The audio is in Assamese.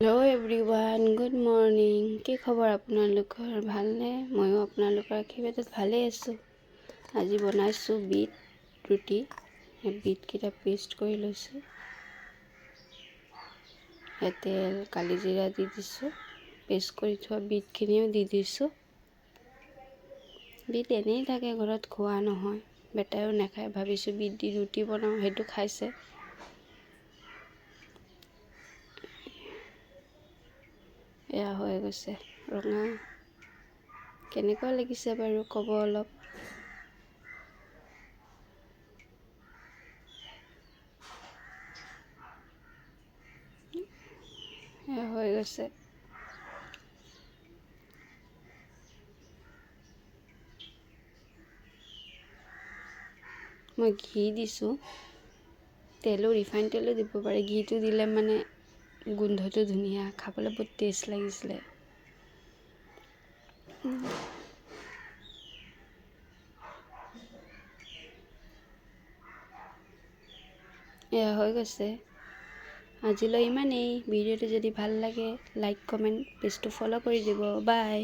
Hello' everyone, good morning. কি খবৰ আপোনালোকৰ? ভালনে? ময়ো আপোনালোকৰ আশীৰ্বাদত ভালেই আছোঁ। আজি বনাইছোঁ বিট ৰুটি। বিটকেইটা পেষ্ট কৰি লৈছোঁ। ইয়াতে কালি জিৰা দি দিছোঁ। পেষ্ট কৰি থোৱা বিটখিনিও দি দিছোঁ। বিট এনেই থাকে, ঘৰত খোৱা নহয়। বেটাইও নাখায়, ভাবিছোঁ বিট দি ৰুটি বনাওঁ, সেইটো খাইছে। এয়া হৈ গৈছে ৰঙা। কেনেকুৱা লাগিছে বাৰু ক'ব অলপ। এয়া হৈ গৈছে। মই ঘি দিছোঁ, তেলো ৰিফাইন তেলো দিব পাৰে। ঘিটো দিলে মানে গোন্ধটো ধুনীয়া, খাবলৈ বহুত টেষ্ট লাগিছিলে। এয়া হৈ গৈছে। আজিলৈ ইমানেই। ভিডিঅ'টো যদি ভাল লাগে লাইক কমেণ্ট পেজটো ফ'ল' কৰি দিব। বাই।